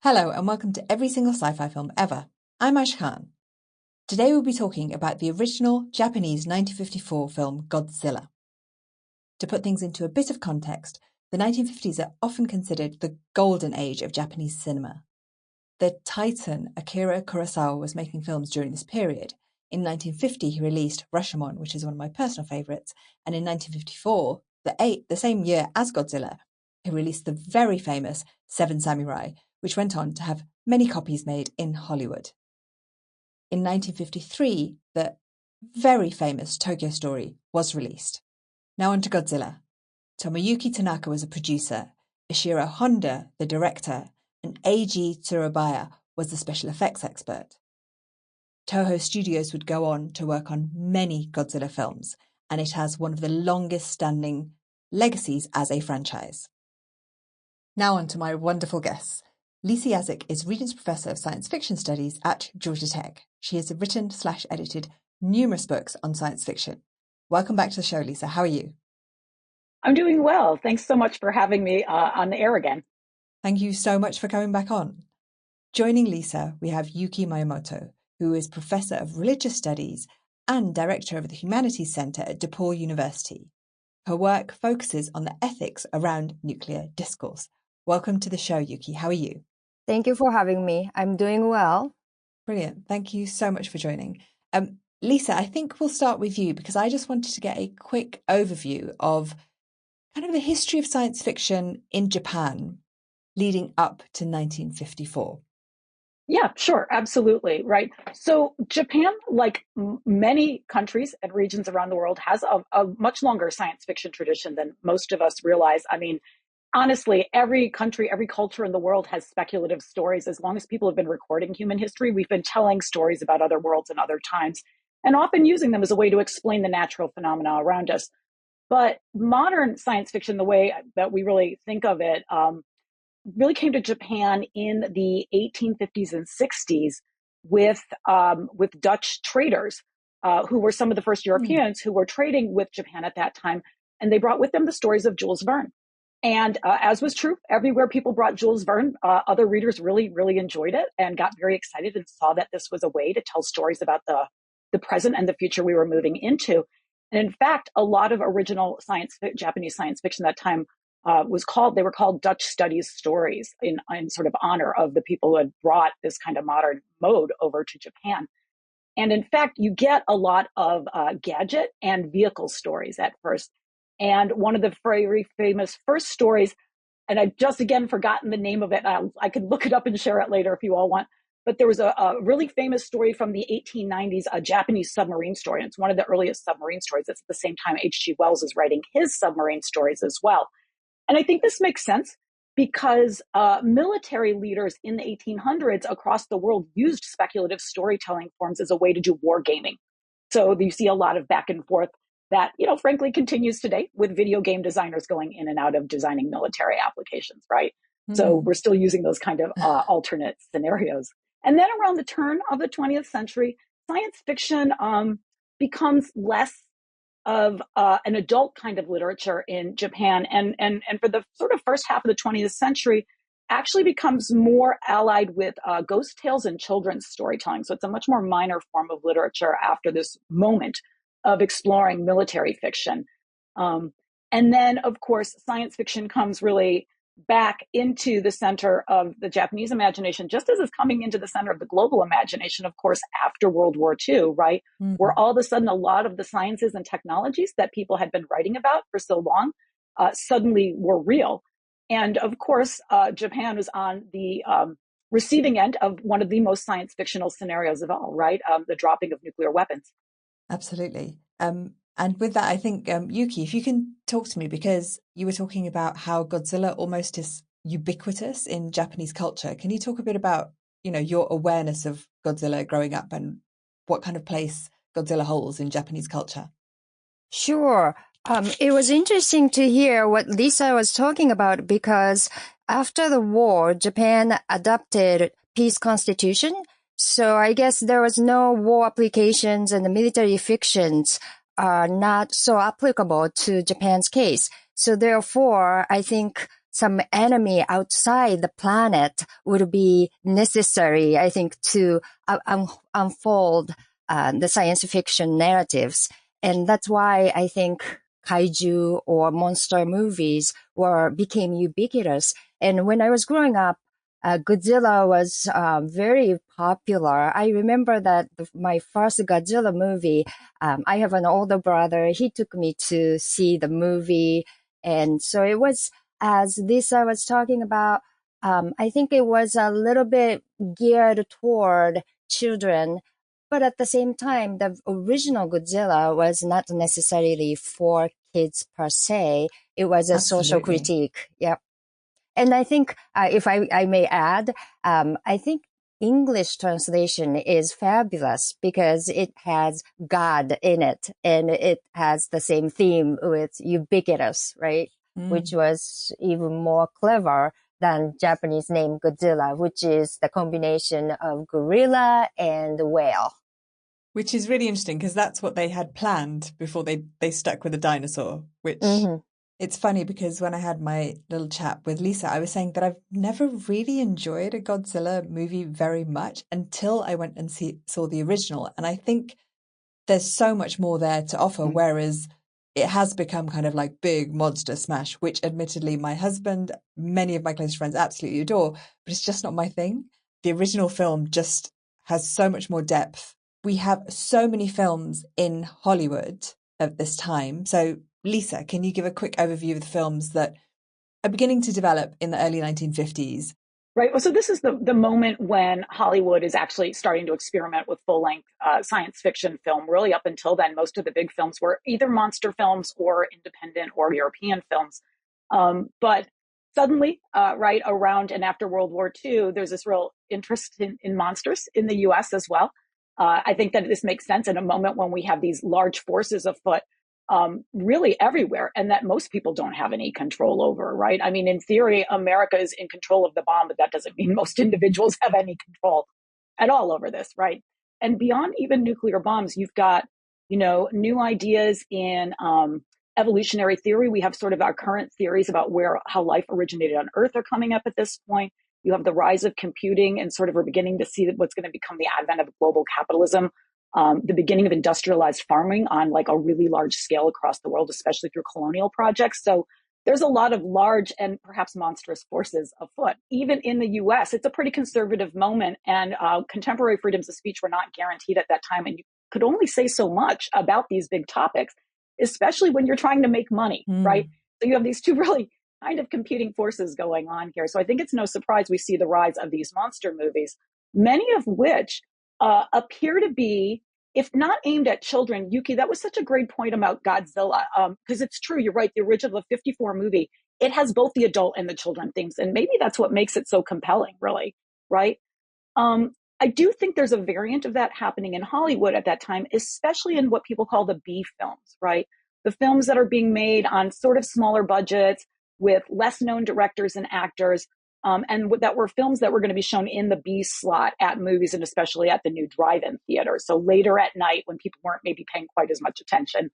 Hello and welcome to every single sci-fi film ever. I'm Ash Khan. Today we'll be talking about the original Japanese 1954 film Godzilla. To put things into a bit of context, the 1950s are often considered the golden age of Japanese cinema. The titan Akira Kurosawa was making films during this period. In 1950 he released Rashomon, which is one of my personal favourites, and in 1954, the same year as Godzilla, he released the very famous Seven Samurai, which went on to have many copies made in Hollywood. In 1953, the very famous Tokyo Story was released. Now on to Godzilla. Tomoyuki Tanaka was a producer, Ishiro Honda the director, and Eiji Tsuburaya was the special effects expert. Toho Studios would go on to work on many Godzilla films, and it has one of the longest-standing legacies as a franchise. Now on to my wonderful guests. Lisa Yaszek is Regents Professor of Science Fiction Studies at Georgia Tech. She has written/edited numerous books on science fiction. Welcome back to the show, Lisa. How are you? I'm doing well. Thanks so much for having me on the air again. Thank you so much for coming back on. Joining Lisa, we have Yuki Miyamoto, who is Professor of Religious Studies and Director of the Humanities Center at DePaul University. Her work focuses on the ethics around nuclear discourse. Welcome to the show, Yuki. How are you? Thank you for having me. I'm doing well. Brilliant. Thank you so much for joining. Lisa, I think we'll start with you because I just wanted to get a quick overview of kind of the history of science fiction in Japan leading up to 1954. Yeah, sure. Absolutely. Right. So Japan, like many countries and regions around the world, has a much longer science fiction tradition than most of us realize. I mean, honestly, every country, every culture in the world has speculative stories. As long as people have been recording human history, we've been telling stories about other worlds and other times, and often using them as a way to explain the natural phenomena around us. But modern science fiction, the way that we really think of it, really came to Japan in the 1850s and 60s with Dutch traders who were some of the first Europeans who were trading with Japan at that time. And they brought with them the stories of Jules Verne. And as was true, everywhere people brought Jules Verne, other readers really, really enjoyed it and got very excited and saw that this was a way to tell stories about the present and the future we were moving into. And in fact, a lot of original Japanese science fiction at that time they were called Dutch studies stories in sort of honor of the people who had brought this kind of modern mode over to Japan. And in fact, you get a lot of gadget and vehicle stories at first. And one of the very famous first stories, and I've just again forgotten the name of it. I could look it up and share it later if you all want. But there was a really famous story from the 1890s, a Japanese submarine story. And it's one of the earliest submarine stories. It's at the same time H.G. Wells is writing his submarine stories as well. And I think this makes sense because military leaders in the 1800s across the world used speculative storytelling forms as a way to do wargaming. So you see a lot of back and forth that, frankly, continues today with video game designers going in and out of designing military applications, right? Mm-hmm. So we're still using those kind of alternate scenarios. And then around the turn of the 20th century, science fiction becomes less of an adult kind of literature in Japan. And for the sort of first half of the 20th century, actually becomes more allied with ghost tales and children's storytelling. So it's a much more minor form of literature after this moment of exploring military fiction. And then, of course, science fiction comes really back into the center of the Japanese imagination, just as it's coming into the center of the global imagination, of course, after World War II, right? Mm-hmm. Where all of a sudden a lot of the sciences and technologies that people had been writing about for so long suddenly were real. And of course, Japan was on the receiving end of one of the most science fictional scenarios of all, right? The dropping of nuclear weapons. Absolutely. And with that, I think, Yuki, if you can talk to me, because you were talking about how Godzilla almost is ubiquitous in Japanese culture. Can you talk a bit about, your awareness of Godzilla growing up and what kind of place Godzilla holds in Japanese culture? Sure. It was interesting to hear what Lisa was talking about because after the war, Japan adopted peace constitution. So I guess there was no war applications and the military fictions are not so applicable to Japan's case. So therefore, I think some enemy outside the planet would be necessary, I think, to unfold the science fiction narratives. And that's why I think kaiju or monster movies became ubiquitous. And when I was growing up, Godzilla was very popular. I remember that my first Godzilla movie, I have an older brother. He took me to see the movie. And so it was, as Lisa was talking about, I think it was a little bit geared toward children. But at the same time, the original Godzilla was not necessarily for kids per se. It was a social Absolutely. critique. Yep. And I think, if I may add, I think English translation is fabulous because it has God in it and it has the same theme with ubiquitous, right? Which was even more clever than Japanese name Godzilla, which is the combination of gorilla and whale. Which is really interesting because that's what they had planned before they stuck with a dinosaur, which it's funny because when I had my little chat with Lisa, I was saying that I've never really enjoyed a Godzilla movie very much until I went and saw the original. And I think there's so much more there to offer, whereas it has become kind of like big monster smash, which admittedly my husband, many of my close friends absolutely adore, but it's just not my thing. The original film just has so much more depth. We have so many films in Hollywood of this time. So, Lisa, can you give a quick overview of the films that are beginning to develop in the early 1950s? Right. Well, so this is the moment when Hollywood is actually starting to experiment with full-length science fiction film. Really, up until then, most of the big films were either monster films or independent or European films. But suddenly, right around and after World War II, there's this real interest in monsters in the U.S. as well. I think that this makes sense in a moment when we have these large forces afoot really everywhere, and that most people don't have any control over, right? I mean, in theory, America is in control of the bomb, but that doesn't mean most individuals have any control at all over this, right? And beyond even nuclear bombs, you've got, new ideas in evolutionary theory. We have sort of our current theories about how life originated on Earth are coming up at this point. You have the rise of computing, and sort of we're beginning to see what's going to become the advent of global capitalism. The beginning of industrialized farming on like a really large scale across the world, especially through colonial projects. So there's a lot of large and perhaps monstrous forces afoot. Even in the US, it's a pretty conservative moment, and contemporary freedoms of speech were not guaranteed at that time. And you could only say so much about these big topics, especially when you're trying to make money, right? So you have these two really kind of competing forces going on here. So I think it's no surprise we see the rise of these monster movies, many of which appear to be, if not aimed at children. Yuki, that was such a great point about Godzilla, because it's true, you're right, the original 54 movie, it has both the adult and the children themes, and maybe that's what makes it so compelling, really, right? I do think there's a variant of that happening in Hollywood at that time, especially in what people call the B films, right? The films that are being made on sort of smaller budgets with less known directors and actors, and that were films that were going to be shown in the B slot at movies, and especially at the new drive-in theater. So later at night when people weren't maybe paying quite as much attention,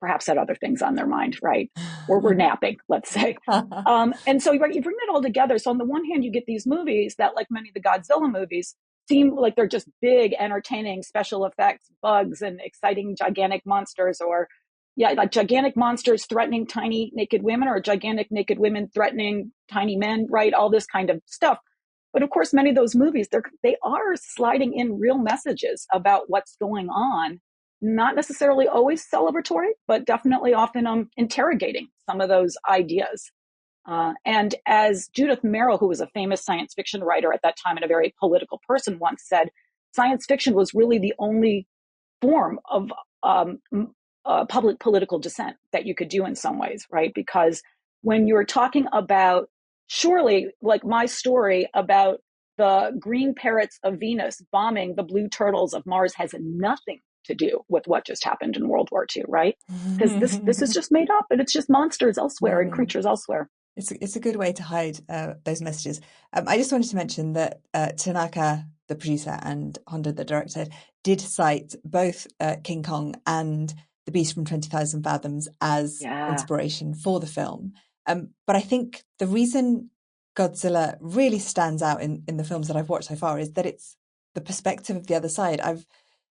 perhaps had other things on their mind, right? Or were napping, let's say. And so you bring that all together. So on the one hand, you get these movies that, like many of the Godzilla movies, seem like they're just big, entertaining special effects, bugs, and exciting gigantic monsters, or like gigantic monsters threatening tiny naked women, or gigantic naked women threatening tiny men, right? All this kind of stuff. But of course, many of those movies, they are sliding in real messages about what's going on, not necessarily always celebratory, but definitely often interrogating some of those ideas. And as Judith Merril, who was a famous science fiction writer at that time and a very political person, once said, science fiction was really the only form of public political dissent that you could do in some ways, right? Because when you're talking about, surely, like my story about the green parrots of Venus bombing the blue turtles of Mars has nothing to do with what just happened in World War II, right? Because this is just made up, and it's just monsters elsewhere and creatures elsewhere. It's a good way to hide those messages. I just wanted to mention that Tanaka, the producer, and Honda, the director, did cite both King Kong and The Beast from 20,000 Fathoms as inspiration for the film. But I think the reason Godzilla really stands out in the films that I've watched so far is that it's the perspective of the other side.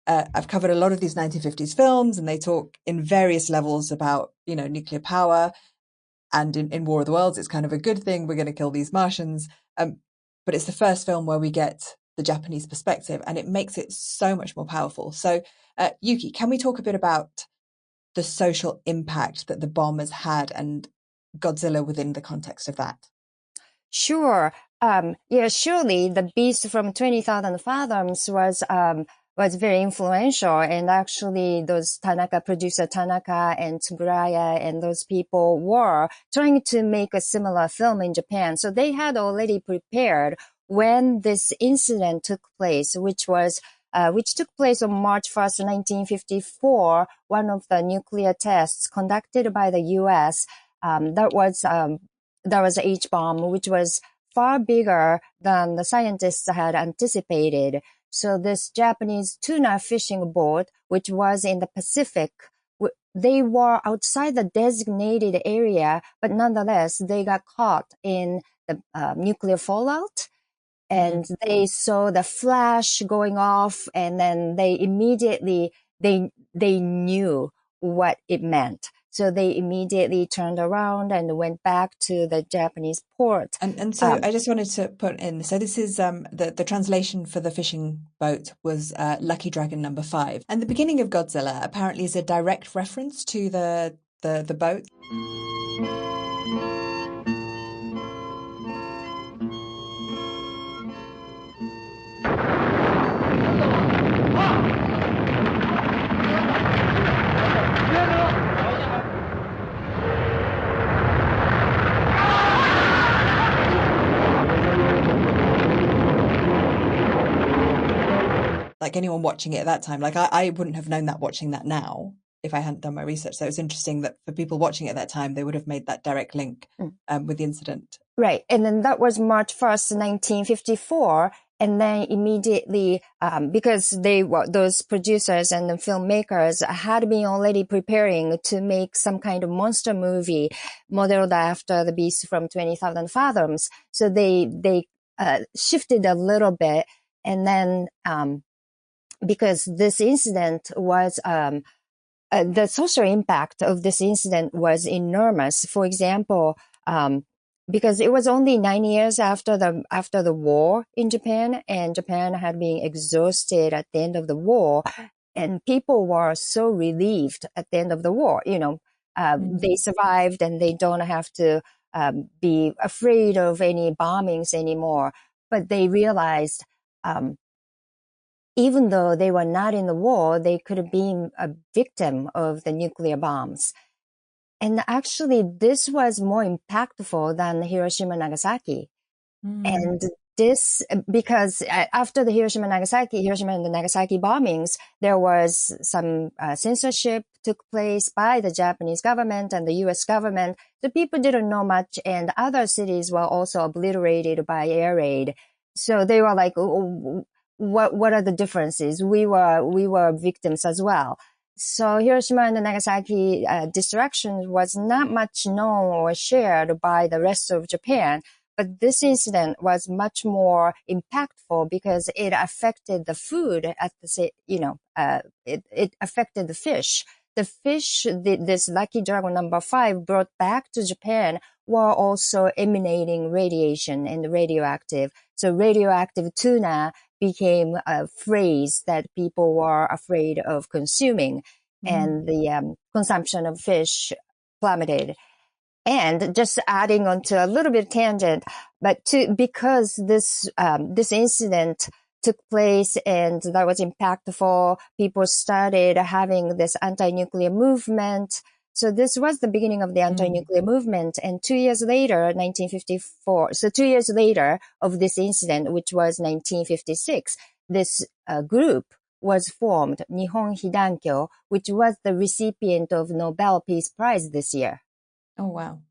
I've covered a lot of these 1950s films, and they talk in various levels about, nuclear power. And in War of the Worlds, it's kind of a good thing. We're going to kill these Martians. But it's the first film where we get the Japanese perspective, and it makes it so much more powerful. So, Yuki, can we talk a bit about the social impact that the bomb has had and Godzilla within the context of that? Sure. Surely the Beast from 20,000 Fathoms was very influential. And actually those producer Tanaka and Tsuburaya and those people were trying to make a similar film in Japan. So they had already prepared when this incident took place, which took place on March 1st, 1954, one of the nuclear tests conducted by the US. That was the H-bomb, which was far bigger than the scientists had anticipated. So this Japanese tuna fishing boat, which was in the Pacific, they were outside the designated area, but nonetheless, they got caught in the nuclear fallout. And they saw the flash going off, and then they immediately, they knew what it meant. So they immediately turned around and went back to the Japanese port. And so I just wanted to put in, so this is the translation for the fishing boat was Lucky Dragon number 5. And the beginning of Godzilla apparently is a direct reference to the boat. Like anyone watching it at that time, like I wouldn't have known that watching that now if I hadn't done my research. So it's interesting that for people watching it at that time, they would have made that direct link with the incident. Right. And then that was March 1st, 1954. And then immediately, because those producers and the filmmakers had been already preparing to make some kind of monster movie modeled after the Beast from 20,000 Fathoms. So they shifted a little bit. And then, because this incident was, the social impact of this incident was enormous. For example, because it was only 9 years after the war in Japan, and Japan had been exhausted at the end of the war, and people were so relieved at the end of the war. They survived, and they don't have to be afraid of any bombings anymore. But they realized, even though they were not in the war, they could have been a victim of the nuclear bombs. And actually, this was more impactful than Hiroshima and Nagasaki. And this, because after the Hiroshima and the Nagasaki bombings, there was some censorship took place by the Japanese government and the US government. The people didn't know much, and other cities were also obliterated by air raid. So they were like, what are the differences? We were victims as well. So Hiroshima and Nagasaki destruction was not much known or shared by the rest of Japan. But this incident was much more impactful because it affected the food it affected the fish. The fish, this Lucky Dragon number 5 brought back to Japan were also emanating radiation and radioactive. So radioactive tuna became a phrase that people were afraid of consuming, and the consumption of fish plummeted. And just adding on to a little bit tangent, but because this incident took place and that was impactful, people started having this anti-nuclear movement. So this was the beginning of the anti-nuclear movement. And 2 years later, 1954, so 2 years later of this incident, which was 1956, this group was formed, Nihon Hidankyo, which was the recipient of Nobel Peace Prize this year. Oh, wow.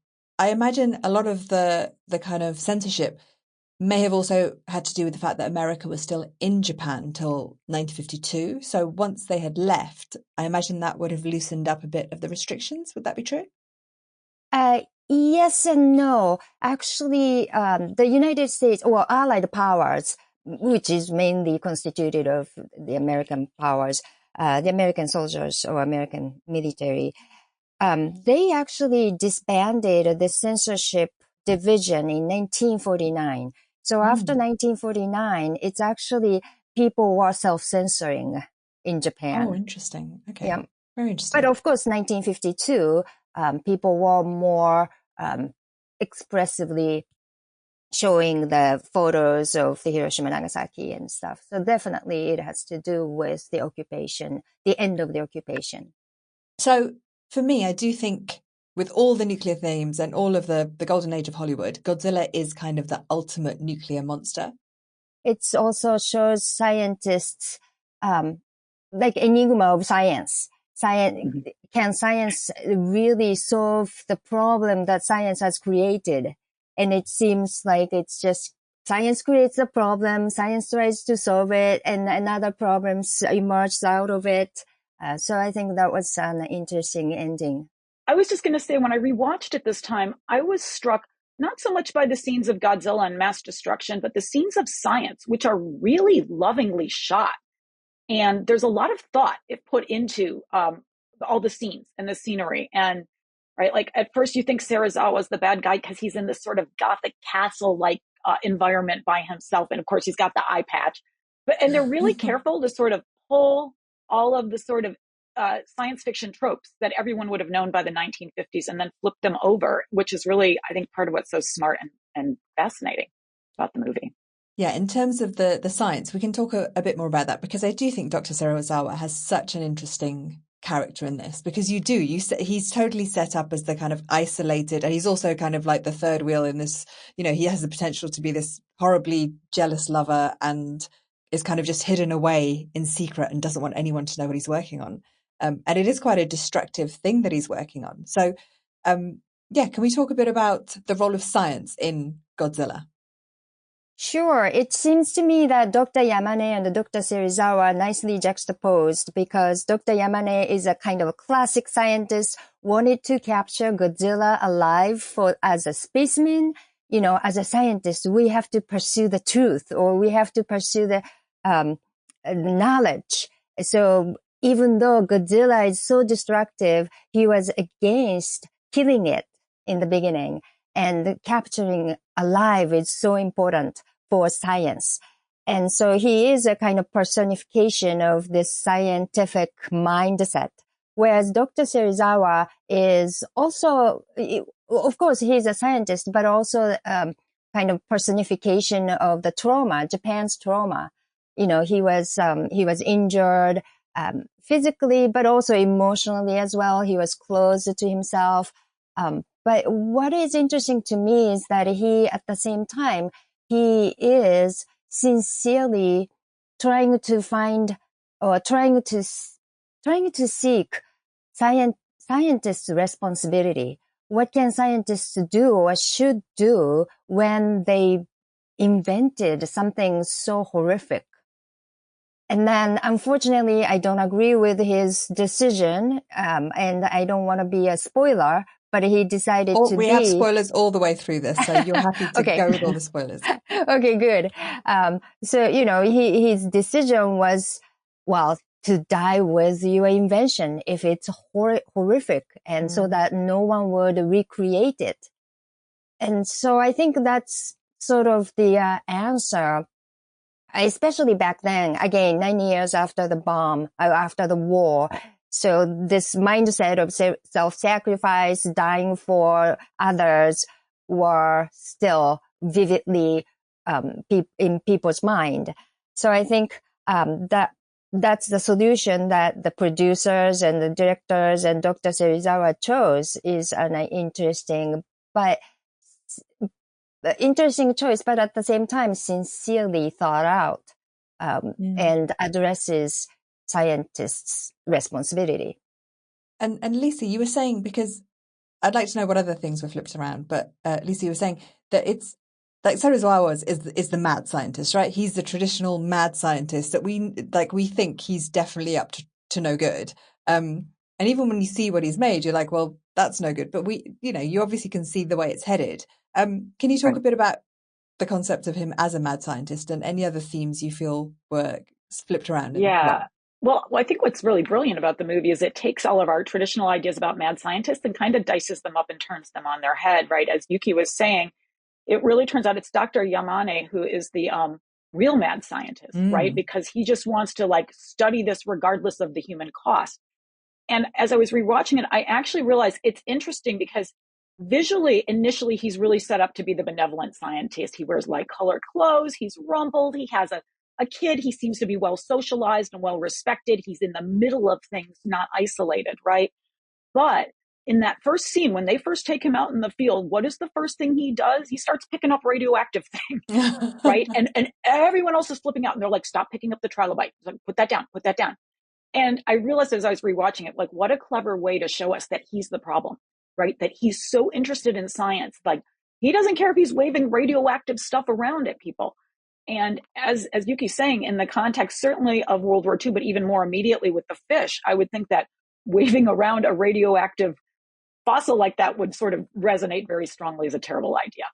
I imagine a lot of the kind of censorship may have also had to do with the fact that America was still in Japan until 1952. So once they had left, I imagine that would have loosened up a bit of the restrictions. Would that be true? Yes and no. Actually, the United States or Allied powers, which is mainly constituted of the American powers, the American soldiers or American military, they actually disbanded the censorship division in 1949. So after 1949, it's actually people were self-censoring in Oh, Japan. interesting. Okay. Yeah. Very But interesting. of course, 1952, people were more expressively showing the photos of the Hiroshima, Nagasaki and stuff. So definitely it has to do with the occupation, the end of the occupation. So for me, I do think with all the nuclear themes and all of the golden age of Hollywood, Godzilla is kind of the ultimate nuclear monster. It also shows scientists, like enigma of science. Can science really solve the problem that science has created? And it seems like it's just science creates a problem, science tries to solve it, and another problems emerges out of it. So I think that was an interesting ending. I was just going to say, when I rewatched it this time, I was struck not so much by the scenes of Godzilla and mass destruction, but the scenes of science, which are really lovingly shot. And there's a lot of thought it put into all the scenes and the scenery. And right, like at first you think Serizawa's the bad guy because he's in this sort of gothic castle like environment by himself, and of course he's got the eye patch. And they're really careful to sort of pull all of the sort of science fiction tropes that everyone would have known by the 1950s and then flip them over, which is really, I think, part of what's so smart and fascinating about the movie. Yeah, in terms of the science, we can talk a bit more about that because I do think Dr. Serizawa has such an interesting character in this because he's totally set up as the kind of isolated, and he's also kind of like the third wheel in this, he has the potential to be this horribly jealous lover and is kind of just hidden away in secret and doesn't want anyone to know what he's working on. And it is quite a destructive thing that he's working on. So, yeah, can we talk a bit about the role of science in Godzilla? Sure. It seems to me that Dr. Yamane and Dr. Serizawa are nicely juxtaposed because Dr. Yamane is a kind of a classic scientist, wanted to capture Godzilla alive as a specimen. As a scientist, we have to pursue the truth or we have to pursue the knowledge. So even though Godzilla is so destructive, he was against killing it in the beginning. And capturing alive is so important for science. And so he is a kind of personification of this scientific mindset. Whereas Dr. Serizawa is also, of course, he's a scientist, but also kind of personification of the trauma, Japan's trauma. He was injured physically, but also emotionally as well. He was close to himself. But what is interesting to me is that at the same time, he is sincerely trying to find or trying to seek scientists' responsibility. What can scientists do or should do when they invented something so horrific? And then, unfortunately, I don't agree with his decision, and I don't want to be a spoiler, but he decided to we have spoilers all the way through this, so you're happy to go with all the spoilers. Okay, good. So, his decision was, well, to die with your invention if it's horrific, and so that no one would recreate it. And so I think that's sort of the answer. Especially back then, again, 9 years after the after the war. So this mindset of self-sacrifice, dying for others were still vividly in people's mind. So I think that's the solution that the producers and the directors and Dr. Serizawa chose is an interesting choice, but at the same time, sincerely thought out and addresses scientists' responsibility. And Lisa, you were saying, because I'd like to know what other things were flipped around, but Lisa, you were saying that it's like Serizawa is the mad scientist, right? He's the traditional mad scientist that we think he's definitely up to no good. And even when you see what he's made, you're like, well, that's no good. But you obviously can see the way it's headed. Can you talk a bit about the concept of him as a mad scientist and any other themes you feel were flipped around and Yeah. wrong? Well, I think what's really brilliant about the movie is it takes all of our traditional ideas about mad scientists and kind of dices them up and turns them on their head, right? As Yuki was saying, it really turns out it's Dr. Yamane who is the real mad scientist, right? Because he just wants to like study this regardless of the human cost. And as I was rewatching it, I actually realized it's interesting because visually, initially, he's really set up to be the benevolent scientist. He wears light colored clothes. He's rumpled. He has a kid. He seems to be well socialized and well respected. He's in the middle of things, not isolated, right? But in that first scene, when they first take him out in the field, what is the first thing he does? He starts picking up radioactive things, right? And everyone else is flipping out and they're like, stop picking up the trilobite. Like, put that down, put that down. And I realized as I was rewatching it, like, what a clever way to show us that he's the problem, right? That he's so interested in science. Like, he doesn't care if he's waving radioactive stuff around at people. And as Yuki's saying, in the context certainly of World War II, but even more immediately with the fish, I would think that waving around a radioactive fossil like that would sort of resonate very strongly as a terrible idea.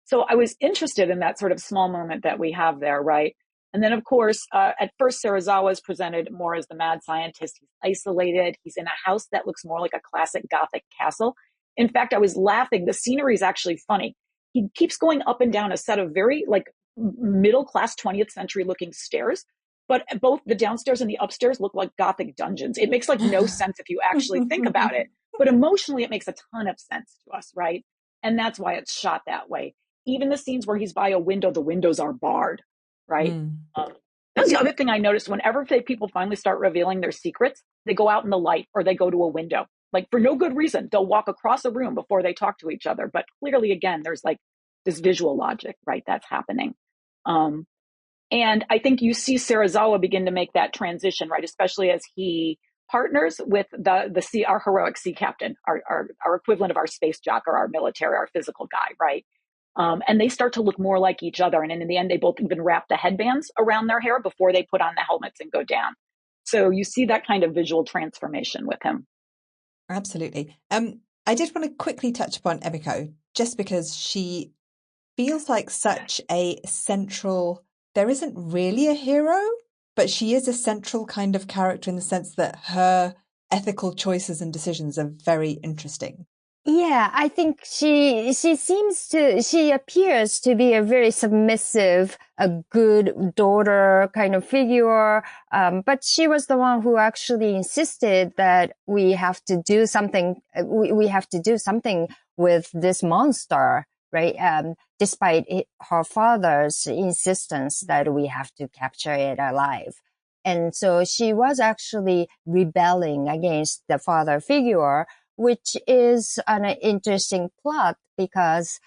So I was interested in that sort of small moment that we have there, right? And then, of course, at first, Serizawa is presented more as the mad scientist. He's isolated. He's in a house that looks more like a classic Gothic castle. In fact, I was laughing. The scenery is actually funny. He keeps going up and down a set of very like middle-class 20th century looking stairs, but both the downstairs and the upstairs look like Gothic dungeons. It makes like no sense if you actually think about it, but emotionally it makes a ton of sense to us, right? And that's why it's shot that way. Even the scenes where he's by a window, the windows are barred, right? That's the other thing I noticed. Whenever people finally start revealing their secrets, they go out in the light or they go to a window, like for no good reason. They'll walk across a room before they talk to each other. But clearly, again, there's like this visual logic, right? That's happening. And I think you see Serizawa begin to make that transition, right? Especially as he partners with our heroic sea captain, our equivalent of our space jock or our military, our physical guy, right? And they start to look more like each other. And in the end, they both even wrap the headbands around their hair before they put on the helmets and go down. So you see that kind of visual transformation with him. Absolutely. I did want to quickly touch upon Emiko, just because she feels like such a central, there isn't really a hero, but she is a central kind of character in the sense that her ethical choices and decisions are very interesting. Yeah, I think she appears to be a very submissive, a good daughter kind of figure. But she was the one who actually insisted that we have to do something. We have to do something with this monster, right? Despite her father's insistence that we have to capture it alive. And so she was actually rebelling against the father figure, which is an interesting plot because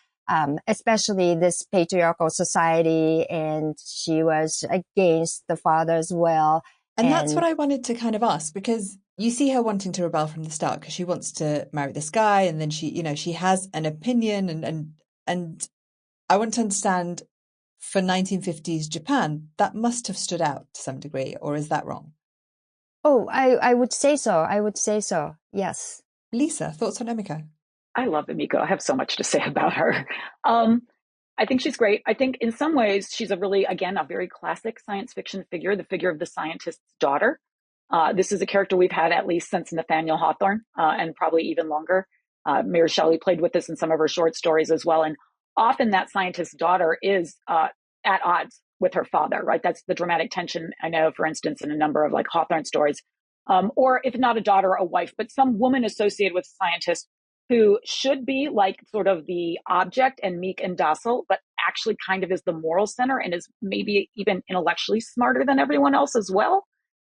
especially this patriarchal society, and she was against the father as well. And that's what I wanted to kind of ask, because you see her wanting to rebel from the start because she wants to marry this guy, and then she has an opinion, and I want to understand, for 1950s Japan, that must have stood out to some degree, or is that wrong? Oh, I would say so. I would say so. Yes. Lisa, thoughts on Emiko? I love Emiko. I have so much to say about her. I think she's great. I think in some ways she's a very classic science fiction figure, the figure of the scientist's daughter. This is a character we've had at least since Nathaniel Hawthorne, and probably even longer. Mary Shelley played with this in some of her short stories as well. And often that scientist's daughter is at odds with her father, right? That's the dramatic tension, I know, for instance, in a number of like Hawthorne stories. Or if not a daughter, a wife, but some woman associated with a scientist who should be like sort of the object and meek and docile, but actually kind of is the moral center and is maybe even intellectually smarter than everyone else as well,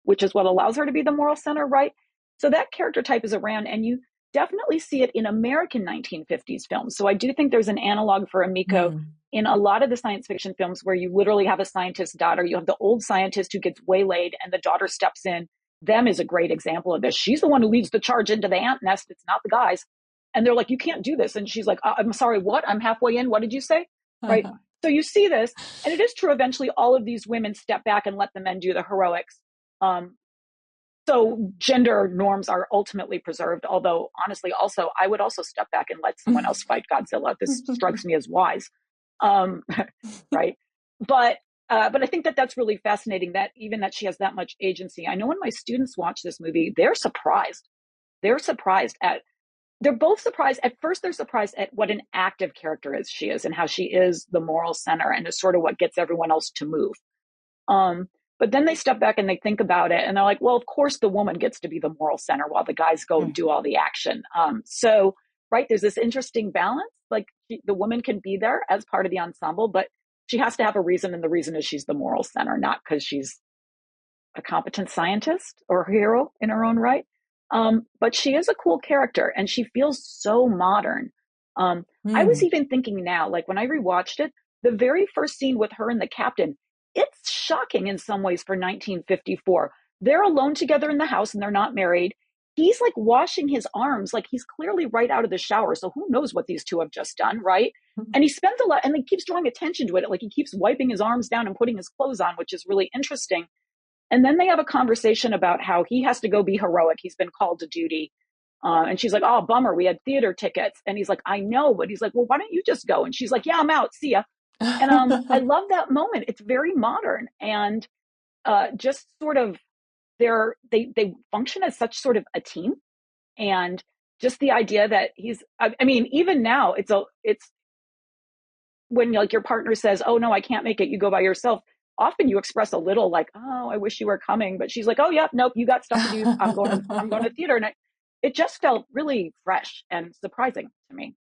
which is what allows her to be the moral center, right? So that character type is around, and you definitely see it in American 1950s films. So I do think there's an analog for Emiko in a lot of the science fiction films where you literally have a scientist's daughter. You have the old scientist who gets waylaid and the daughter steps in. Them is a great example of this. She's the one who leads the charge into the ant nest. It's not the guys. And they're like, you can't do this. And she's like, I'm sorry, what? I'm halfway in. What did you say? Right. So you see this, and it is true. Eventually, all of these women step back and let the men do the heroics. So gender norms are ultimately preserved, although honestly, also, I would also step back and let someone else fight Godzilla. This strikes me as wise. Um, right. But, but I think that that's really fascinating that even that she has that much agency. I know when my students watch this movie, they're surprised. They're surprised at, they're both surprised. At first, they're surprised at what an active character is she is and how she is the moral center and is sort of what gets everyone else to move. Um, but then they step back and they think about it and they're like, well, of course the woman gets to be the moral center while the guys go and do all the action. So, right, there's this interesting balance. Like the woman can be there as part of the ensemble, but she has to have a reason. And the reason is she's the moral center, not because she's a competent scientist or hero in her own right. But she is a cool character and she feels so modern. I was even thinking now, like when I rewatched it, the very first scene with her and the captain, it's shocking in some ways for 1954. They're alone together in the house and they're not married. He's like washing his arms, like he's clearly right out of the shower. So who knows what these two have just done, right? And he spends a lot and he keeps drawing attention to it. Like he keeps wiping his arms down and putting his clothes on, which is really interesting. And then they have a conversation about how he has to go be heroic. He's been called to duty. And she's like, oh, bummer. We had theater tickets. And he's like, I know. But he's like, well, why don't you just go? And she's like, yeah, I'm out. See ya. And I love that moment. It's very modern. And just sort of they function as such sort of a team. And just the idea that I mean, even now it's when like your partner says, oh no, I can't make it, you go by yourself, often you express a little like, oh, I wish you were coming. But she's like, oh yeah, nope, you got stuff to do. I'm going to theater. And it just felt really fresh and surprising to me.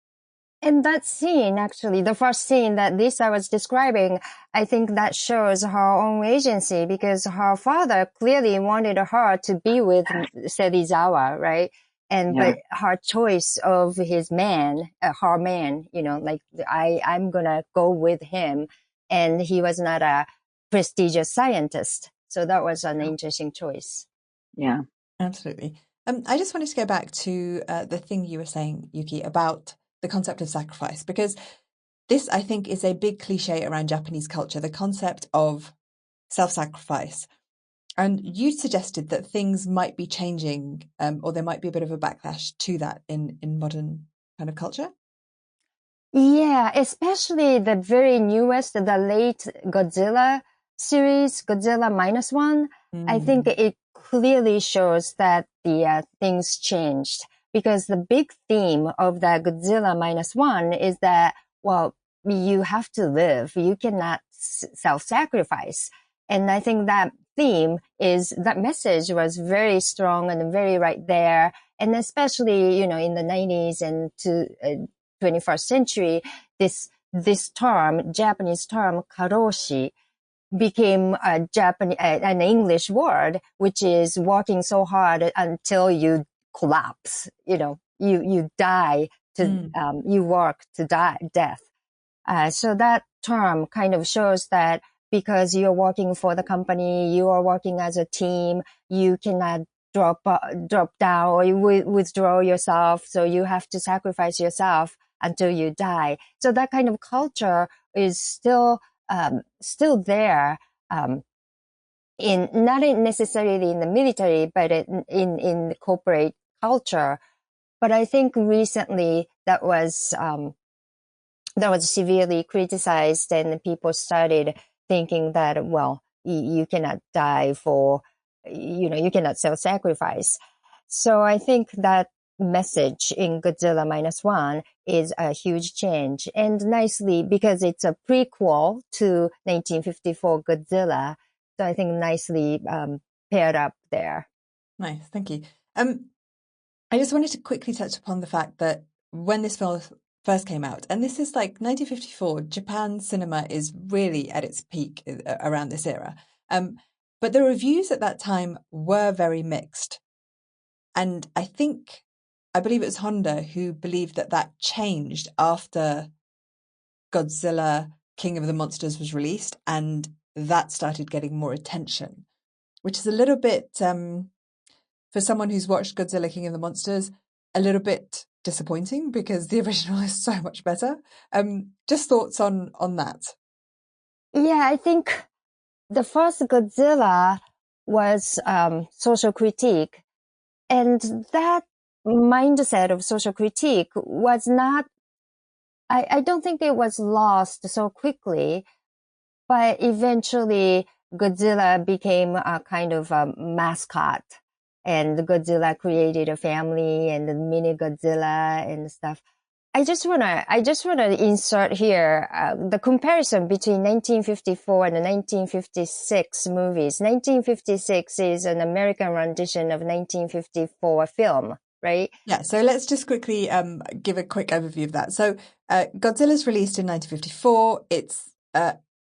And that scene, actually, the first scene that Lisa was describing, I think that shows her own agency because her father clearly wanted her to be with Serizawa, right? And, Yeah. but her choice of his man, her man, you know, like I'm gonna go with him. And he was not a prestigious scientist. So that was an interesting choice. Yeah. Absolutely. I just wanted to go back to the thing you were saying, Yuki, about the concept of sacrifice, because this, I think, is a big cliche around Japanese culture, the concept of self-sacrifice. And you suggested that things might be changing, or there might be a bit of a backlash to that in modern kind of culture. Yeah, especially the very newest, the late Godzilla series, Godzilla -1. I think it clearly shows that the things changed because the big theme of the Godzilla -1 is that, well, you have to live. You cannot self-sacrifice. And I think that that message was very strong and very right there. And especially, you know, in the 90s and 21st century, this term, Japanese term, karoshi, became an English word, which is working so hard until you collapse. You know, you die you work to death. So that term kind of shows that because you're working for the company, you are working as a team, you cannot drop down or you withdraw yourself. So you have to sacrifice yourself until you die. So that kind of culture is still there, not necessarily in the military, but in the corporate culture. But I think recently that was severely criticized and people started thinking that, well, you cannot die you cannot self-sacrifice. So I think that message in Godzilla -1 is a huge change and nicely because it's a prequel to 1954 Godzilla. So I think nicely paired up there. Nice, thank you. I just wanted to quickly touch upon the fact that when this film first came out, and this is like 1954, Japan cinema is really at its peak around this era. But the reviews at that time were very mixed. And I believe it was Honda who believed that changed after Godzilla King of the Monsters was released, and that started getting more attention, which is a little bit, for someone who's watched Godzilla King of the Monsters, a little bit disappointing because the original is so much better. Just thoughts on that? Yeah, I think the first Godzilla was social critique. And that mindset of social critique was not, I don't think it was lost so quickly, but eventually Godzilla became a kind of a mascot, and Godzilla created a family and the mini Godzilla and stuff. I just wanna insert here the comparison between 1954 and the 1956 movies. 1956 is an American rendition of 1954 film, right? Yeah, so let's just quickly give a quick overview of that. So Godzilla's released in 1954. It's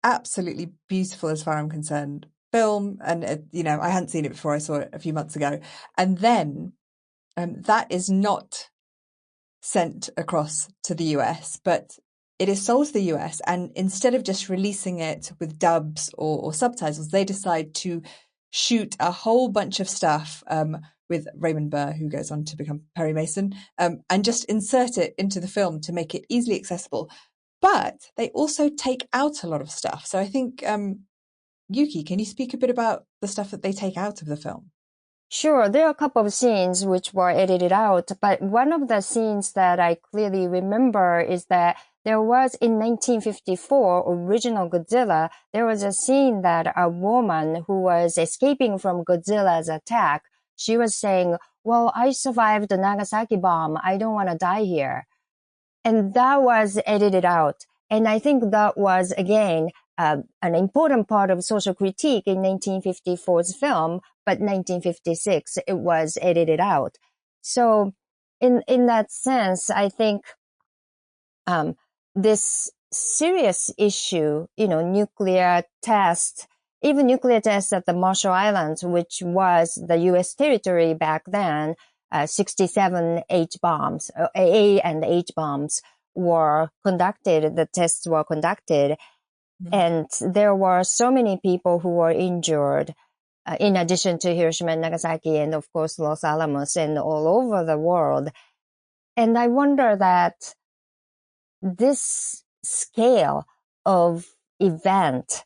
absolutely beautiful as far as I'm concerned film, and I hadn't seen it before. I saw it a few months ago, and then that is not sent across to the US, but it is sold to the US, and instead of just releasing it with dubs or subtitles, they decide to shoot a whole bunch of stuff with Raymond Burr, who goes on to become Perry Mason, and just insert it into the film to make it easily accessible. But they also take out a lot of stuff. So I think, Yuki, can you speak a bit about the stuff that they take out of the film? Sure, there are a couple of scenes which were edited out, but one of the scenes that I clearly remember is that there was in 1954 original Godzilla, there was a scene that a woman who was escaping from Godzilla's attack, she was saying, well, I survived the Nagasaki bomb. I don't want to die here. And that was edited out. And I think that was, again, an important part of social critique in 1954's film, but 1956, it was edited out. So in that sense, I think this serious issue, nuclear test, even nuclear tests at the Marshall Islands, which was the U.S. territory back then, 67 H bombs, A and H bombs were conducted. The tests were conducted. Mm-hmm. And there were so many people who were injured, in addition to Hiroshima and Nagasaki, and of course, Los Alamos and all over the world. And I wonder that this scale of event,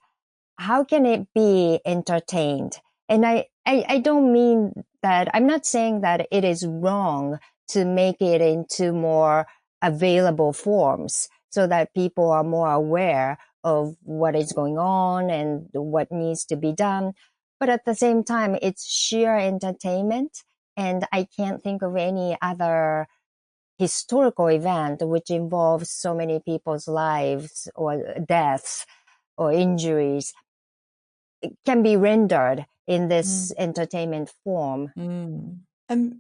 how can it be entertained? And I don't mean that, I'm not saying that it is wrong to make it into more available forms so that people are more aware of what is going on and what needs to be done. But at the same time, it's sheer entertainment. And I can't think of any other historical event which involves so many people's lives or deaths or injuries. It can be rendered in this entertainment form.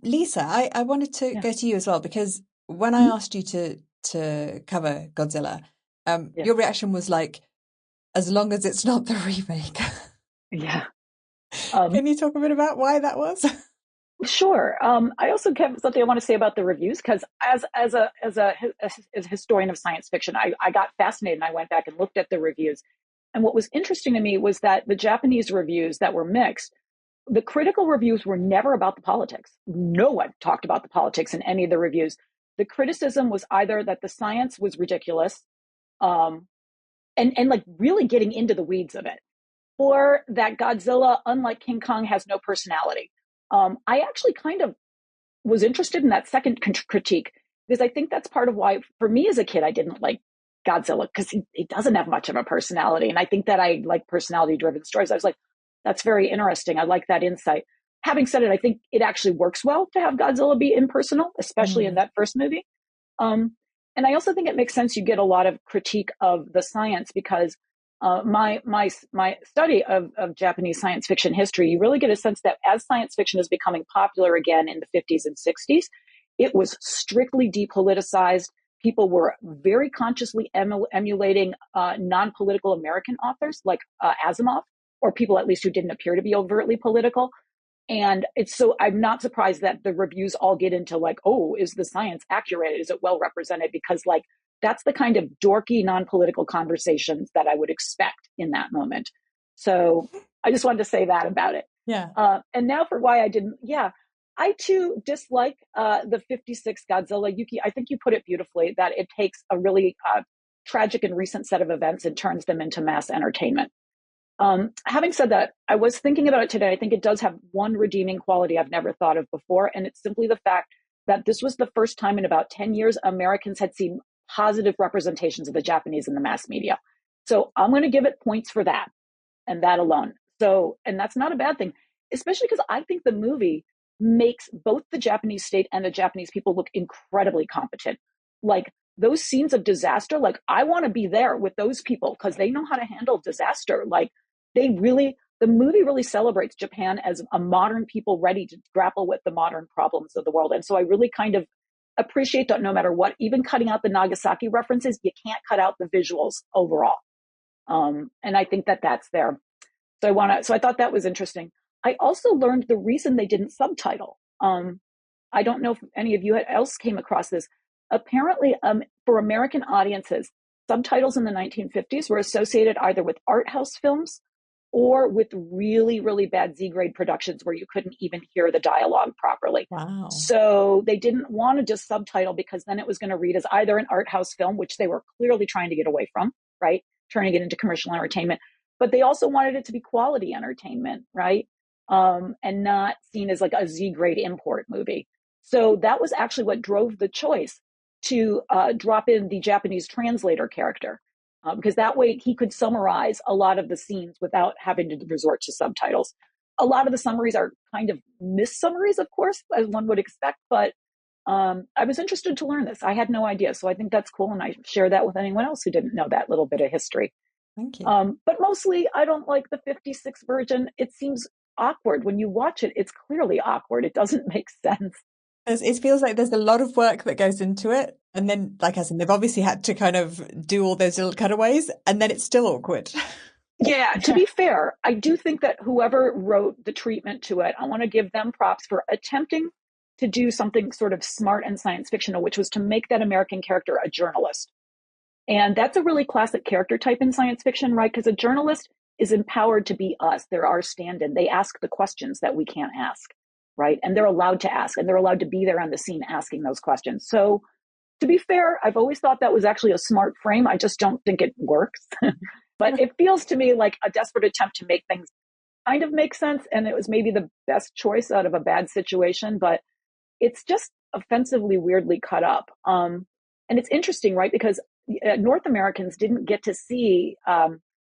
Lisa, I wanted to go to you as well, because when I asked you to cover Godzilla, your reaction was like, as long as it's not the remake. Yeah. Can you talk a bit about why that was? Sure. I also have something I want to say about the reviews, because as a historian of science fiction, I got fascinated and I went back and looked at the reviews. And what was interesting to me was that the Japanese reviews that were mixed, the critical reviews were never about the politics. No one talked about the politics in any of the reviews. The criticism was either that the science was ridiculous, and like really getting into the weeds of it, or that Godzilla, unlike King Kong, has no personality. I actually kind of was interested in that second critique, because I think that's part of why, for me as a kid, I didn't like Godzilla, because he doesn't have much of a personality. And I think that I like personality-driven stories. I was like, that's very interesting. I like that insight. Having said it, I think it actually works well to have Godzilla be impersonal, especially in that first movie. And I also think it makes sense you get a lot of critique of the science, because my study of Japanese science fiction history, you really get a sense that as science fiction is becoming popular again in the 50s and 60s, it was strictly depoliticized. People were very consciously emulating non-political American authors like Asimov, or people at least who didn't appear to be overtly political. And it's so I'm not surprised that the reviews all get into like, oh, is the science accurate? Is it well represented? Because like, that's the kind of dorky, non-political conversations that I would expect in that moment. So I just wanted to say that about it. Yeah. And now for why I didn't. Yeah, I too dislike the 56 Godzilla. Yuki, I think you put it beautifully, that it takes a really tragic and recent set of events and turns them into mass entertainment. Having said that, I was thinking about it today. I think it does have one redeeming quality I've never thought of before, and it's simply the fact that this was the first time in about 10 years Americans had seen positive representations of the Japanese in the mass media. So I'm going to give it points for that and that alone. So, and that's not a bad thing, especially because I think the movie makes both the Japanese state and the Japanese people look incredibly competent. Like those scenes of disaster, like I want to be there with those people because they know how to handle disaster. Like the movie really celebrates Japan as a modern people ready to grapple with the modern problems of the world. And so I really kind of appreciate that no matter what, even cutting out the Nagasaki references, you can't cut out the visuals overall. And I think that that's there. So I thought that was interesting. I also learned the reason they didn't subtitle. I don't know if any of you else came across this. Apparently, for American audiences, subtitles in the 1950s were associated either with art house films or with really, really bad Z-grade productions where you couldn't even hear the dialogue properly. Wow. So they didn't want to just subtitle because then it was going to read as either an art house film, which they were clearly trying to get away from, right? Turning it into commercial entertainment. But they also wanted it to be quality entertainment, right? And not seen as like a Z-grade import movie. So that was actually what drove the choice to drop in the Japanese translator character. Because that way he could summarize a lot of the scenes without having to resort to subtitles. A lot of the summaries are kind of mis-summaries, of course, as one would expect, but I was interested to learn this. I had no idea, so I think that's cool, and I share that with anyone else who didn't know that little bit of history. Thank you. But mostly, I don't like the 56 version. It seems awkward. When you watch it, it's clearly awkward. It doesn't make sense. It feels like there's a lot of work that goes into it. And then, like I said, they've obviously had to kind of do all those little cutaways, and then it's still awkward. Yeah, to be fair, I do think that whoever wrote the treatment to it, I want to give them props for attempting to do something sort of smart and science fictional, which was to make that American character a journalist. And that's a really classic character type in science fiction, right? Because a journalist is empowered to be us. They're our stand-in. They ask the questions that we can't ask, right? And they're allowed to ask, and they're allowed to be there on the scene asking those questions. So to be fair, I've always thought that was actually a smart frame. I just don't think it works. But it feels to me like a desperate attempt to make things kind of make sense. And it was maybe the best choice out of a bad situation, but it's just offensively weirdly cut up. And it's interesting, right? Because North Americans didn't get to see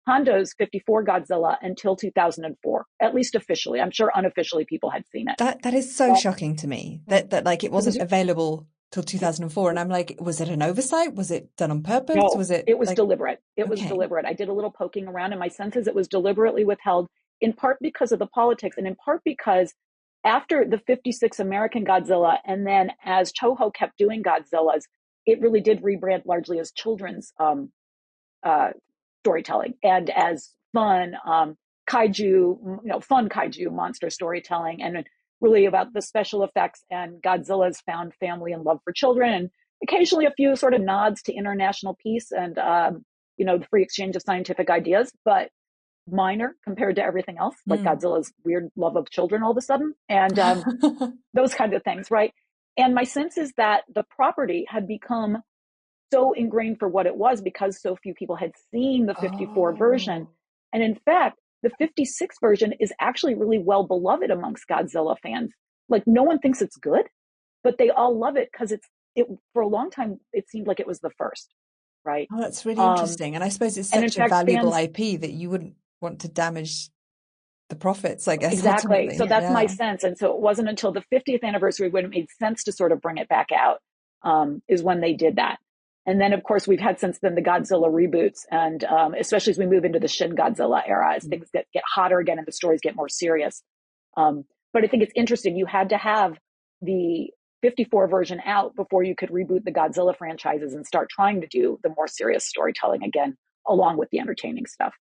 Honda's 54 Godzilla until 2004, at least officially. I'm sure unofficially people had seen it. That is so shocking to me that like it wasn't available till 2004. And I'm like, was it an oversight? Was it done on purpose? No, was it was like... deliberate. It was deliberate. I did a little poking around, and my sense is it was deliberately withheld, in part because of the politics, and in part because after the 56 American Godzilla, and then as Toho kept doing Godzillas, it really did rebrand largely as children's storytelling and as fun kaiju, fun kaiju monster storytelling, and really about the special effects and Godzilla's found family and love for children, and occasionally a few sort of nods to international peace and the free exchange of scientific ideas, but minor compared to everything else, like Godzilla's weird love of children all of a sudden, and those kinds of things, right? And my sense is that the property had become so ingrained for what it was because so few people had seen the 54 version. And in fact, the 56 version is actually really well beloved amongst Godzilla fans. Like no one thinks it's good, but they all love it because it for a long time, it seemed like it was the first, right? Oh, that's really interesting. And I suppose it's such a valuable IP that you wouldn't want to damage the profits, I guess. Exactly. Ultimately. So that's my sense. And so it wasn't until the 50th anniversary when it made sense to sort of bring it back out, is when they did that. And then, of course, we've had since then the Godzilla reboots, and especially as we move into the Shin Godzilla era, as things get hotter again and the stories get more serious. But I think it's interesting. You had to have the 54 version out before you could reboot the Godzilla franchises and start trying to do the more serious storytelling again, along with the entertaining stuff.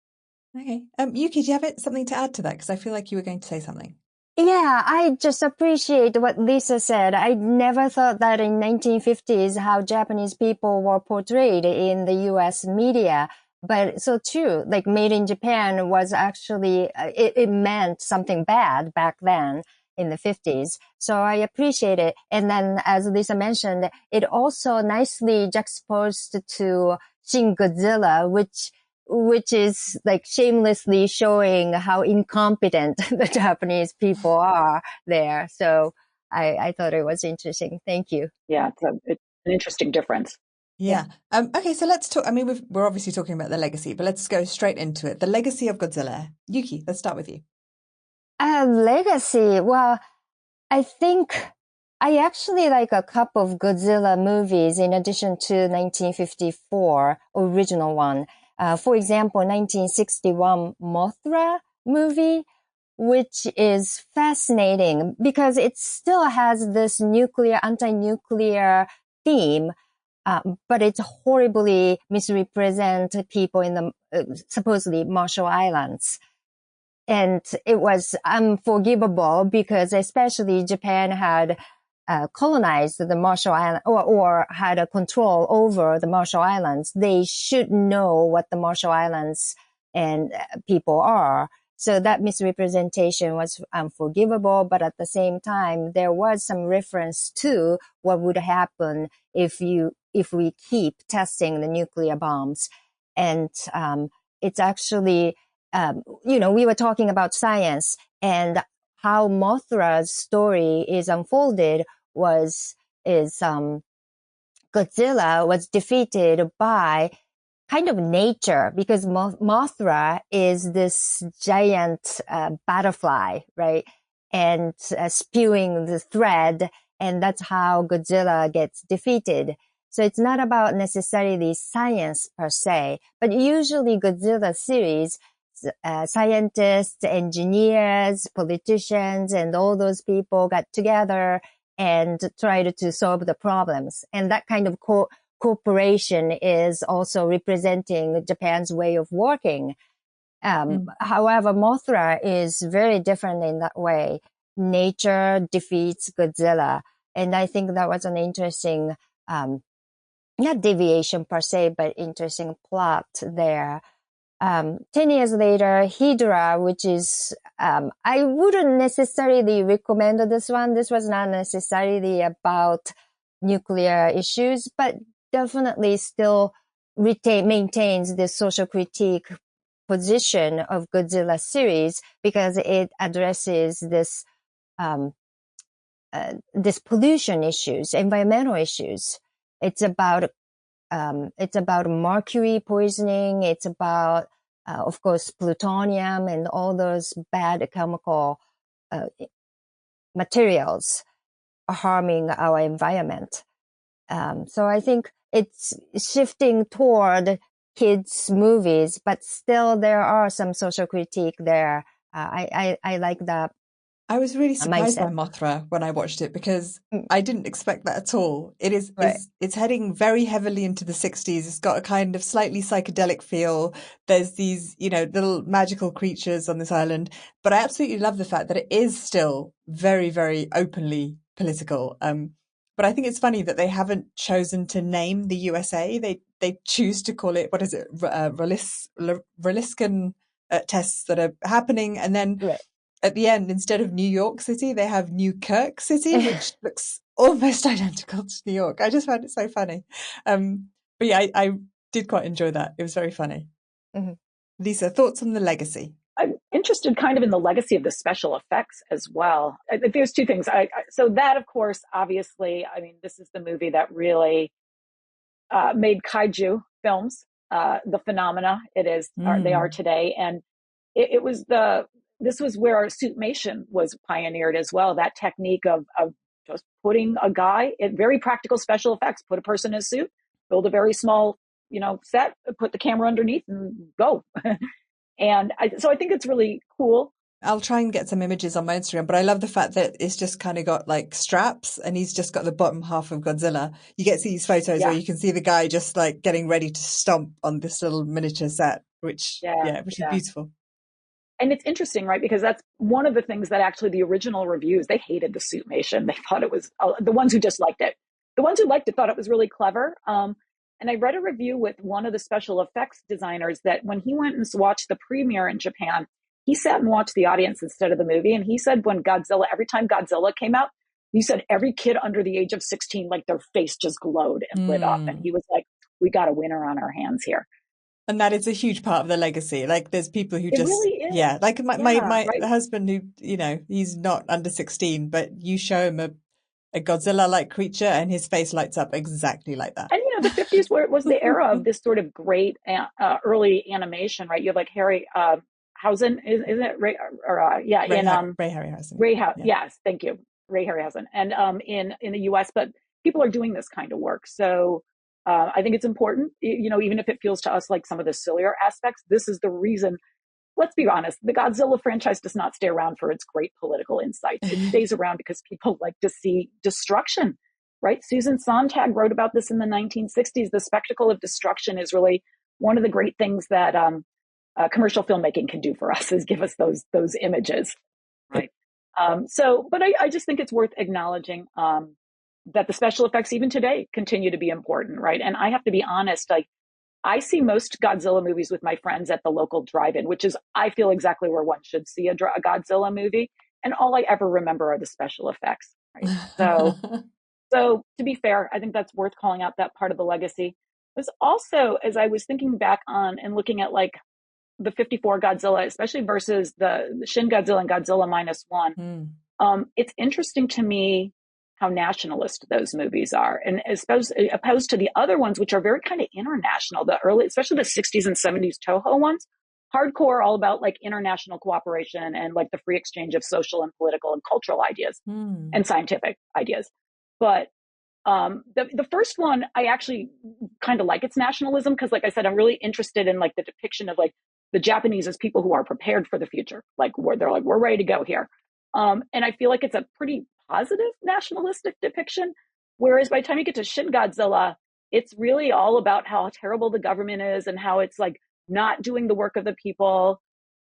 Okay. Yuki, do you have something to add to that? Because I feel like you were going to say something. Yeah, I just appreciate what Lisa said. I never thought that in 1950s how Japanese people were portrayed in the US media. But so true, like made in Japan was actually, it meant something bad back then in the 50s. So I appreciate it. And then as Lisa mentioned, it also nicely juxtaposed to Shin Godzilla, which which is like shamelessly showing how incompetent the Japanese people are there. So I thought it was interesting. Thank you. Yeah, it's an interesting difference. Yeah. Okay, so let's talk. I mean, we're obviously talking about the legacy, but let's go straight into it. The Legacy of Godzilla. Yuki, let's start with you. Legacy. Well, I think I actually like a couple of Godzilla movies in addition to 1954 original one. For example, 1961 Mothra movie, which is fascinating because it still has this anti-nuclear theme, but it horribly misrepresents people in the supposedly Marshall Islands. And it was unforgivable because especially Japan had colonized the Marshall Islands or had a control over the Marshall Islands. They should know what the Marshall Islands and people are. So that misrepresentation was unforgivable, but at the same time, there was some reference to what would happen if we keep testing the nuclear bombs. And it's actually, we were talking about science and how Mothra's story is unfolded Godzilla was defeated by kind of nature because Mothra is this giant butterfly, right? And spewing the thread, and that's how Godzilla gets defeated. So it's not about necessarily science per se, but usually Godzilla series, scientists, engineers, politicians, and all those people got together and tried to solve the problems. And that kind of cooperation is also representing Japan's way of working. However, Mothra is very different in that way. Nature defeats Godzilla. And I think that was an interesting, not deviation per se, but interesting plot there. 10 years later, Hydra, which is, I wouldn't necessarily recommend this one. This was not necessarily about nuclear issues, but definitely still maintains the social critique position of Godzilla series because it addresses this pollution issues, environmental issues. It's about mercury poisoning. It's about, of course, plutonium and all those bad chemical materials harming our environment. So I think it's shifting toward kids' movies, but still there are some social critique there. I like that. I was really surprised by Mothra when I watched it because I didn't expect that at all. It's heading very heavily into the 60s. It's got a kind of slightly psychedelic feel. There's these, little magical creatures on this island. But I absolutely love the fact that it is still very, very openly political. But I think it's funny that they haven't chosen to name the USA. They choose to call it, what is it, Riliscan tests that are happening. And then at the end, instead of New York City, they have New Kirk City, which looks almost identical to New York. I just found it so funny. But yeah, I did quite enjoy that. It was very funny. Mm-hmm. Lisa, thoughts on the legacy? I'm interested kind of in the legacy of the special effects as well. I think there's two things. So that, of course, obviously, I mean, this is the movie that really made kaiju films the phenomena they are today. And this was where suitmation was pioneered as well. That technique of just putting a guy in very practical special effects, put a person in a suit, build a very small, set, put the camera underneath and go. And so I think it's really cool. I'll try and get some images on my Instagram, but I love the fact that it's just kind of got like straps and he's just got the bottom half of Godzilla. You get these photos where you can see the guy just like getting ready to stomp on this little miniature set, which is beautiful. And it's interesting, right? Because that's one of the things that actually the original reviews, they hated the suitmation. They thought it was, the ones who just liked it. The ones who liked it thought it was really clever. And I read a review with one of the special effects designers that when he went and watched the premiere in Japan, he sat and watched the audience instead of the movie. And he said every time Godzilla came out, he said every kid under the age of 16, like their face just glowed and lit up. And he was like, we got a winner on our hands here. And that is a huge part of the legacy. Like there's people who It just, really is. yeah, like Yeah, my right. husband who, he's not under 16, but you show him a Godzilla-like creature and his face lights up exactly like that. And the 50s where it was the era of this sort of great early animation, right? You have like Harry Hausen, isn't it? Ray, or yeah, Ray Harryhausen. Yes, thank you, Ray Harryhausen, and in the U.S. But people are doing this kind of work, so I think it's important. Even if it feels to us like some of the sillier aspects, this is the reason. Let's be honest, the Godzilla franchise does not stay around for its great political insights. It stays around because people like to see destruction, right? Susan Sontag wrote about this in the 1960s. The spectacle of destruction is really one of the great things that commercial filmmaking can do for us, is give us those images, right? But I just think it's worth acknowledging that the special effects even today continue to be important, right? And I have to be honest, like, I see most Godzilla movies with my friends at the local drive-in, which is, I feel, exactly where one should see a Godzilla movie. And all I ever remember are the special effects, right? So to be fair, I think that's worth calling out, that part of the legacy. There's also, as I was thinking back on and looking at like the 54 Godzilla, especially versus the Shin Godzilla and Godzilla -1, it's interesting to me how nationalist those movies are, and opposed to the other ones, which are very kind of international. The early, especially the 60s and 70s Toho ones, hardcore, all about like international cooperation and like the free exchange of social and political and cultural ideas and scientific ideas. But the first one, I actually kind of like its nationalism because, like I said, I'm really interested in like the depiction of like the Japanese as people who are prepared for the future, like where they're like, we're ready to go here. And I feel like it's a pretty positive nationalistic depiction. Whereas by the time you get to Shin Godzilla, it's really all about how terrible the government is and how it's like not doing the work of the people.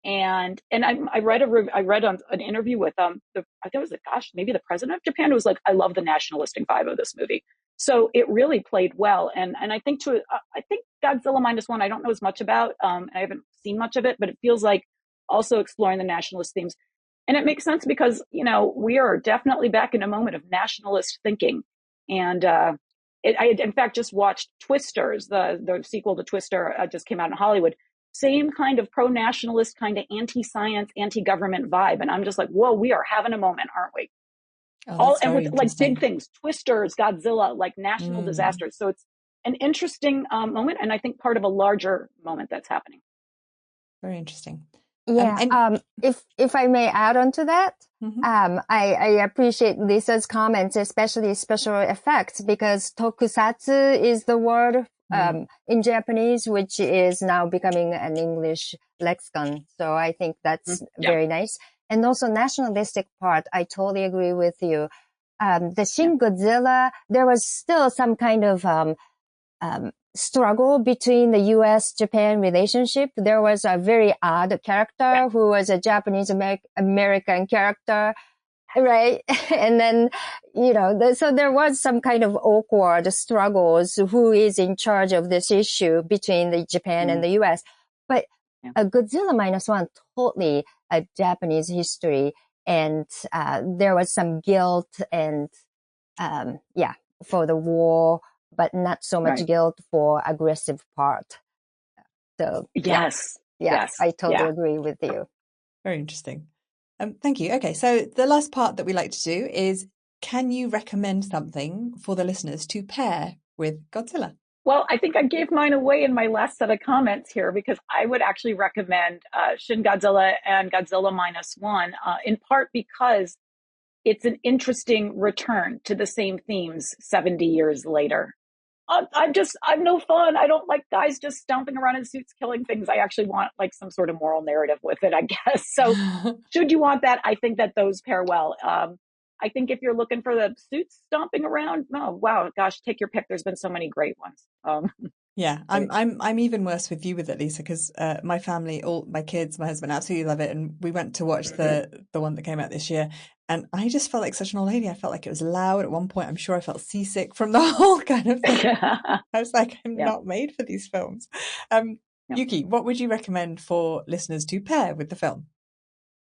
And I read an interview with I think it was maybe the president of Japan, who was like, I love the nationalistic vibe of this movie. So it really played well. And I think I think Godzilla -1, I don't know as much about. I haven't seen much of it, but it feels like also exploring the nationalist themes. And it makes sense because, we are definitely back in a moment of nationalist thinking. And I in fact just watched Twisters, the sequel to Twister just came out in Hollywood. Same kind of pro-nationalist, kind of anti-science, anti-government vibe. And I'm just like, whoa, we are having a moment, aren't we? And with like big things, Twisters, Godzilla, like national disasters. So it's an interesting moment, and I think part of a larger moment that's happening. Very interesting. Yeah. If I may add on to that, I appreciate Lisa's comments, especially special effects, because tokusatsu is the word in Japanese, which is now becoming an English lexicon. So I think that's very nice. And also nationalistic part, I totally agree with you. The Shin Godzilla, there was still some kind of struggle between the U.S.-Japan relationship. There was a very odd character who was a Japanese American character, right? And then, so there was some kind of awkward struggles. Who is in charge of this issue between the Japan and the U.S.? But Godzilla -1, totally a Japanese history. And there was some guilt and, for the war, but not so much guilt for aggressive part. So yes, I totally agree with you. Very interesting. Thank you. Okay, so the last part that we like to do is, can you recommend something for the listeners to pair with Godzilla? Well, I think I gave mine away in my last set of comments here, because I would actually recommend Shin Godzilla and Godzilla -1, in part because it's an interesting return to the same themes 70 years later. I'm no fun. I don't like guys just stomping around in suits killing things. I actually want like some sort of moral narrative with it, I guess. So should you want that, I think that those pair well. I think if you're looking for the suits stomping around, wow, gosh, take your pick. There's been so many great ones. Yeah, I'm even worse with you with it, Lisa, because my family, all my kids, my husband absolutely love it, and we went to watch the one that came out this year, and I just felt like such an old lady. I felt like it was loud at one point. I'm sure I felt seasick from the whole kind of thing. I was like, I'm not made for these films. Yuki, what would you recommend for listeners to pair with the film?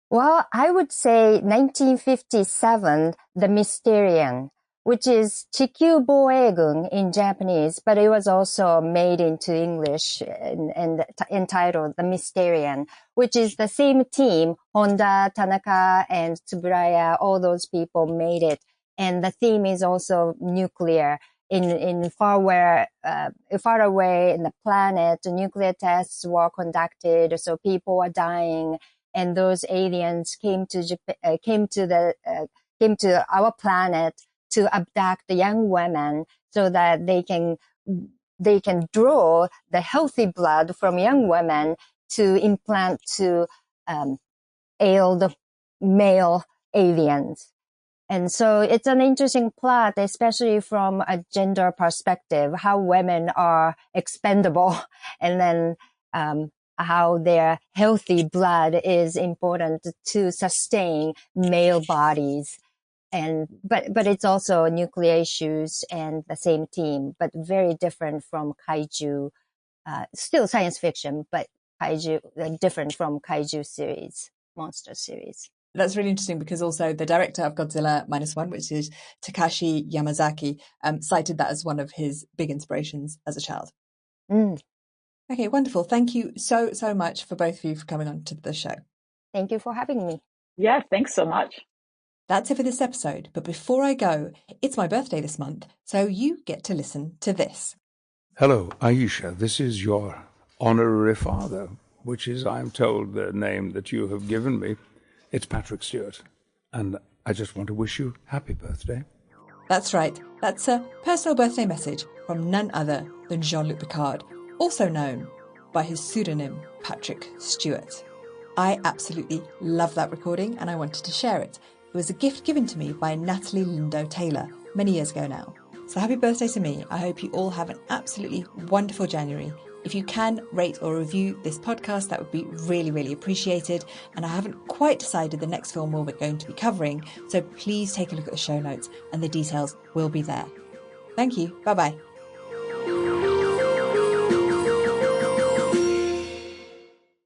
Well, I would say 1957, The Mysterian, which is 地球防衛軍 in Japanese, but it was also made into English and entitled The Mysterian, which is the same team, Honda, Tanaka, and Tsuburaya, all those people made it. And the theme is also nuclear. In far away in the planet, nuclear tests were conducted, so people were dying, and those aliens came to our planet to abduct the young women so that they can draw the healthy blood from young women to implant to ill male aliens. And so it's an interesting plot, especially from a gender perspective, how women are expendable and then how their healthy blood is important to sustain male bodies. But it's also nuclear issues and the same team, but very different from Kaiju, still science fiction, but Kaiju, different from Kaiju series, monster series. That's really interesting because also the director of Godzilla -1, which is Takashi Yamazaki, cited that as one of his big inspirations as a child. Okay, wonderful. Thank you so much for both of you for coming on to the show. Thank you for having me. Yeah, thanks so much. That's it for this episode, but before I go, it's my birthday this month, so you get to listen to this. Hello, Aisha. This is your honorary father, which is, I'm told, the name that you have given me. It's Patrick Stewart, and I just want to wish you happy birthday. That's right. That's a personal birthday message from none other than Jean-Luc Picard, also known by his pseudonym Patrick Stewart. I absolutely love that recording and I wanted to share it. It was a gift given to me by Natalie Lindo Taylor many years ago now. So happy birthday to me. I hope you all have an absolutely wonderful January. If you can rate or review this podcast, that would be really, really appreciated. And I haven't quite decided the next film we're going to be covering, so please take a look at the show notes and the details will be there. Thank you. Bye-bye.